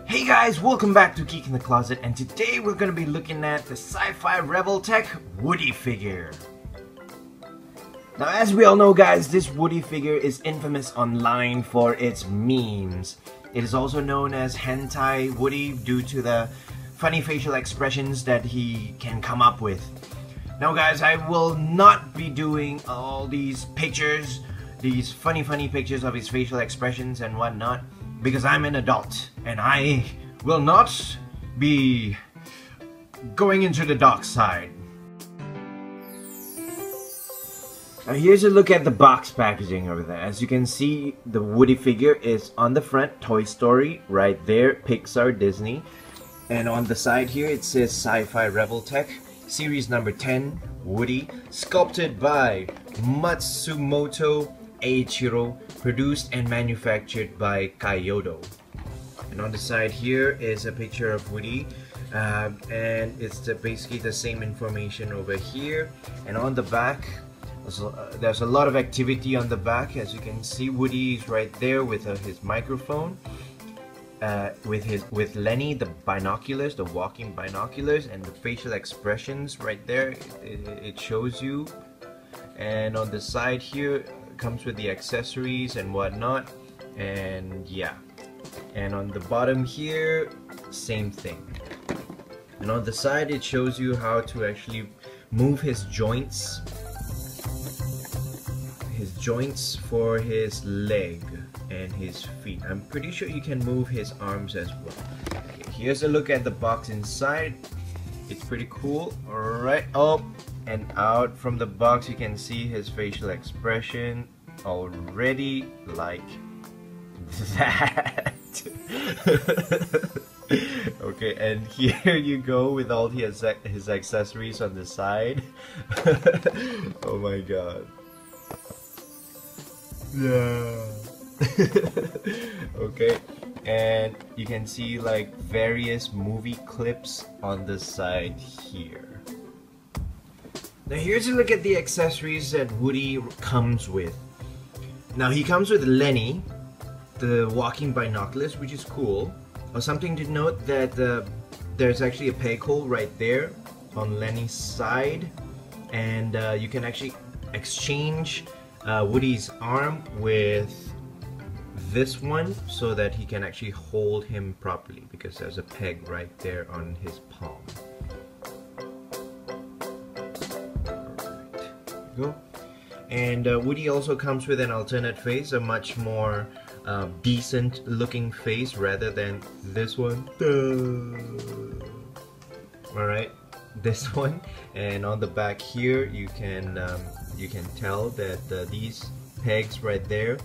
Hey guys, welcome back to Geek in the Closet, and today we're going to be looking at the sci-fi Revoltech Woody figure. Now, as we all know guys, this Woody figure is infamous online for its memes. It is also known as Hentai Woody due to the funny facial expressions that he can come up with. Now guys, I will not be doing all these pictures, these funny pictures of his facial expressions and whatnot, because I'm an adult and I will not be going into the dark side. Now here's a look at the box packaging over there. As you can see, the Woody figure is on the front, Toy Story, right there, Pixar, Disney. And on the side here it says Sci-Fi Revoltech, series number 10, Woody, sculpted by Matsumoto Eiichiro, produced and manufactured by Kyoto. And on the side here is a picture of Woody, and it's basically the same information over here. And on the back, there's a lot of activity on the back. As you can see, Woody is right there with his microphone, with Lenny, the binoculars, the walking binoculars, and the facial expressions right there. It shows you. And on the side here comes with the accessories and whatnot, and yeah. And on the bottom here, same thing. And on the side it shows you how to actually move his joints for his leg and his feet. I'm pretty sure you can move his arms as well. Okay, here's a look at the box inside. It's pretty cool. Alright, oh, and out from the box you can see his facial expression already, like that. Okay, and here you go with all his accessories on the side. Oh my god. Yeah. Okay, and you can see like various movie clips on the side here. Now here's a look at the accessories that Woody comes with. Now he comes with Lenny, the walking binoculars, which is cool. Something to note that there's actually a peg hole right there on Lenny's side, and you can actually exchange Woody's arm with this one so that he can actually hold him properly, because there's a peg right there on his palm. Go. And Woody also comes with an alternate face, a much more decent looking face rather than this one. Alright, this one. And on the back here you can tell that these pegs right there,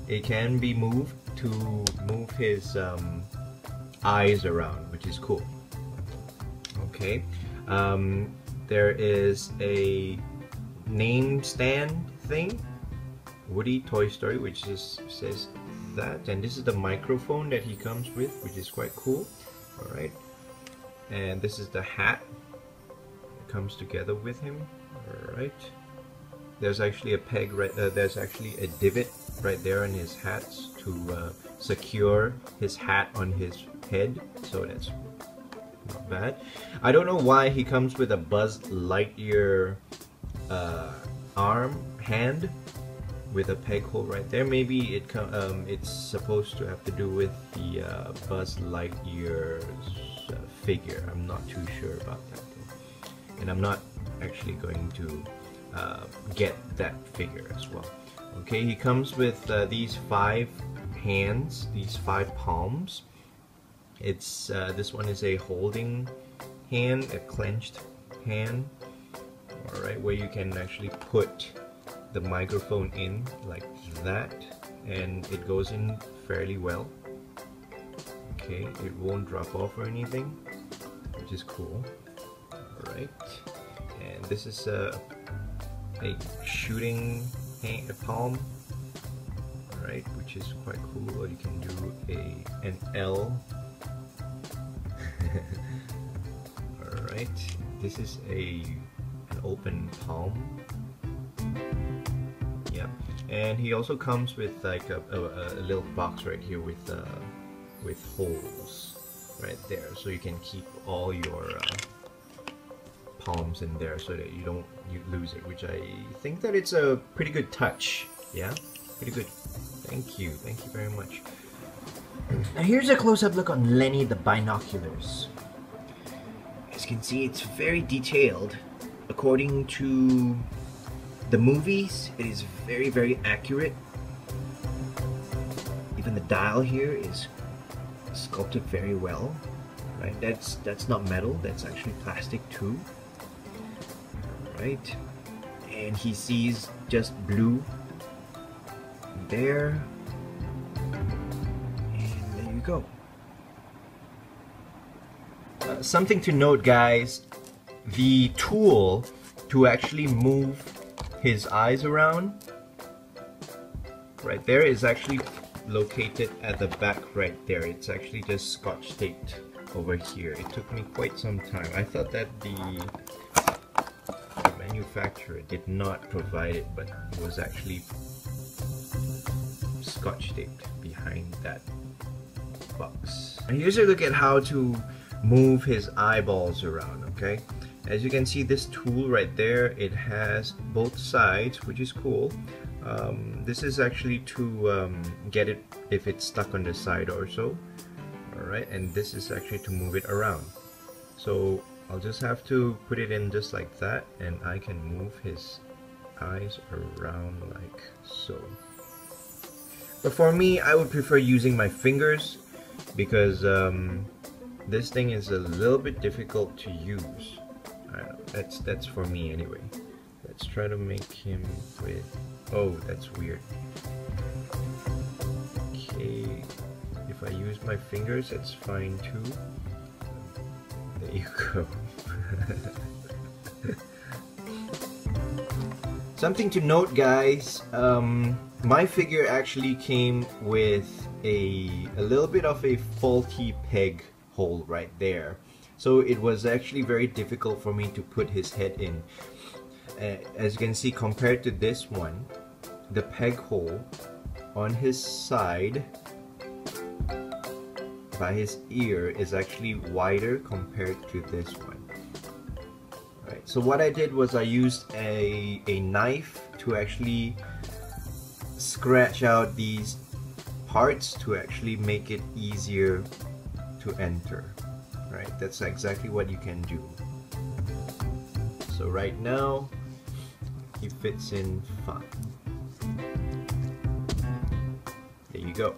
it can be moved to move his eyes around, which is cool. Okay, there is a name stand thing, Woody Toy Story, which just says that, and this is the microphone that he comes with, which is quite cool. Alright, and this is the hat that comes together with him. Alright, there's actually a peg right there's actually a divot right there on his hats to secure his hat on his head, so that's not bad. I don't know why he comes with a Buzz Lightyear hand with a peg hole right there. Maybe it's supposed to have to do with the Buzz Lightyear's figure. I'm not too sure about that though. And I'm not actually going to get that figure as well. Okay, he comes with these 5 hands, these 5 palms. It's this one is a holding hand, a clenched hand. Alright, where you can actually put the microphone in like that, and it goes in fairly well. Okay, it won't drop off or anything, which is cool. Alright, and this is a shooting palm, alright, which is quite cool. Or you can do an L. Alright, this is an open palm. Yeah, and he also comes with like a little box right here with holes. right there, so you can keep all your palms in there so that you lose it, which I think that it's a pretty good touch. Yeah, pretty good. Thank you very much. Now here's a close-up look on Lenny the Binoculars. As you can see, it's very detailed. According to the movies, it is very accurate. Even the dial here is sculpted very well. Right? That's not metal, that's actually plastic too. Right? And he sees just blue there. Go. Something to note, guys, the tool to actually move his eyes around right there is actually located at the back right there. It's actually just scotch taped over here. It took me quite some time. I thought that the manufacturer did not provide it, but it was actually scotch taped behind that box. And here's a look at how to move his eyeballs around. Okay, as you can see, this tool right there, it has both sides, which is cool. This is actually to get it if it's stuck on the side or so. Alright, and this is actually to move it around. So I'll just have to put it in just like that, and I can move his eyes around like so. But for me, I would prefer using my fingers, because this thing is a little bit difficult to use. I don't know, that's for me anyway. Let's try to make him with... Oh, that's weird. Okay, if I use my fingers, that's fine too. There you go. Something to note, guys, my figure actually came with a little bit of a faulty peg hole right there, so it was actually very difficult for me to put his head in. As you can see, compared to this one, the peg hole on his side by his ear is actually wider compared to this one. Right, so what I did was I used a knife to actually scratch out these parts to actually make it easier to enter. Right, that's exactly what you can do. So right now he fits in fine. There you go.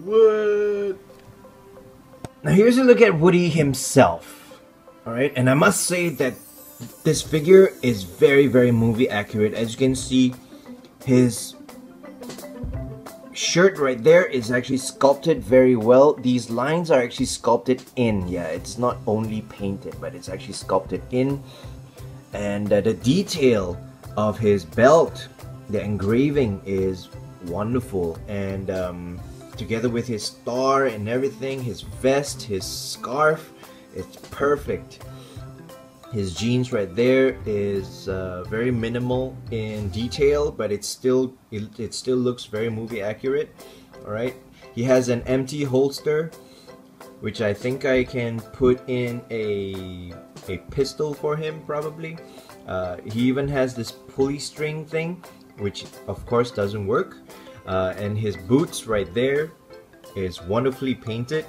What? Now here's a look at Woody himself. Alright, and I must say that this figure is very movie accurate. As you can see, his shirt right there is actually sculpted very well. These lines are actually sculpted in. Yeah, it's not only painted, but it's actually sculpted in. And the detail of his belt, the engraving is wonderful. And together with his star and everything, his vest, his scarf, it's perfect. His jeans right there is very minimal in detail, but it still looks very movie accurate. All right, he has an empty holster, which I think I can put in a pistol for him probably. He even has this pulley string thing, which of course doesn't work. And his boots right there is wonderfully painted,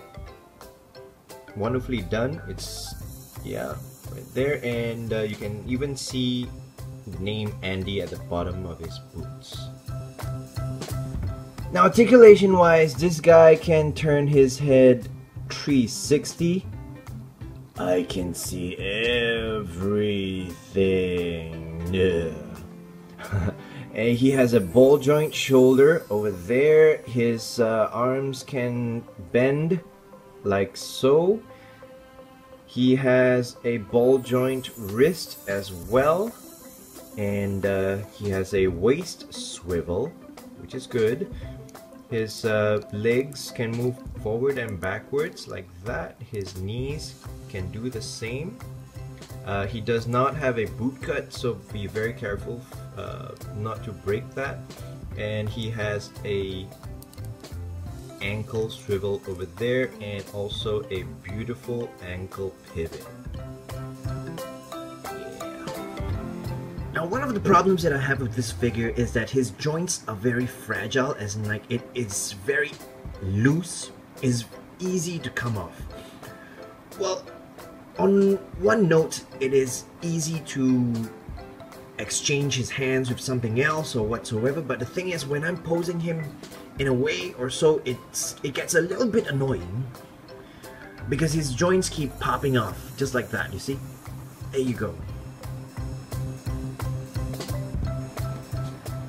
wonderfully done. It's, yeah, right there, and you can even see the name Andy at the bottom of his boots. Now articulation wise, this guy can turn his head 360. I can see everything. Yeah. And he has a ball joint shoulder over there. His arms can bend like so. He has a ball joint wrist as well, and he has a waist swivel, which is good. His legs can move forward and backwards like that. His knees can do the same. He does not have a boot cut, so be very careful not to break that. And he has a ankle swivel over there, and also a beautiful ankle pivot. Now, one of the problems that I have with this figure is that his joints are very fragile, as in like it is very loose, is easy to come off. Well, on one note, it is easy to exchange his hands with something else or whatsoever, but the thing is, when I'm posing him in a way or so, it gets a little bit annoying because his joints keep popping off, just like that, you see? There you go.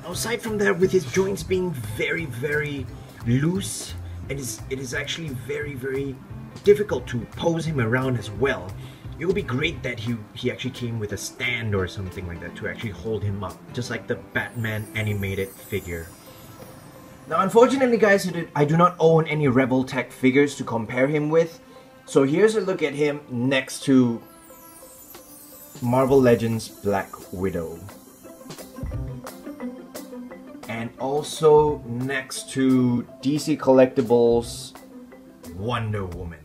Aside from that, with his joints being very, very loose, it is actually very, very difficult to pose him around as well. It would be great that he actually came with a stand or something like that to actually hold him up, just like the Batman animated figure. Now, unfortunately, guys, I do not own any Revoltech figures to compare him with, so here's a look at him next to Marvel Legends Black Widow. And also next to DC Collectibles Wonder Woman.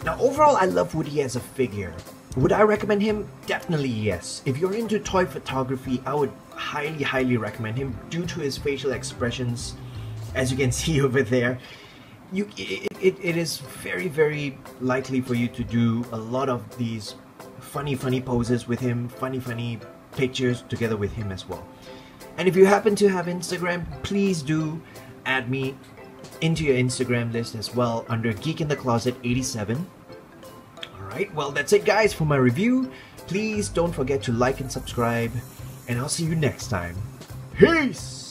Now, overall, I love Woody as a figure. Would I recommend him? Definitely yes. If you're into toy photography, I would highly, highly recommend him due to his facial expressions, as you can see over there. It is very, very likely for you to do a lot of these funny poses with him, funny pictures together with him as well. And if you happen to have Instagram, please do add me into your Instagram list as well under Geek in the Closet 87. Alright, well, that's it, guys, for my review. Please don't forget to like and subscribe, and I'll see you next time. Peace!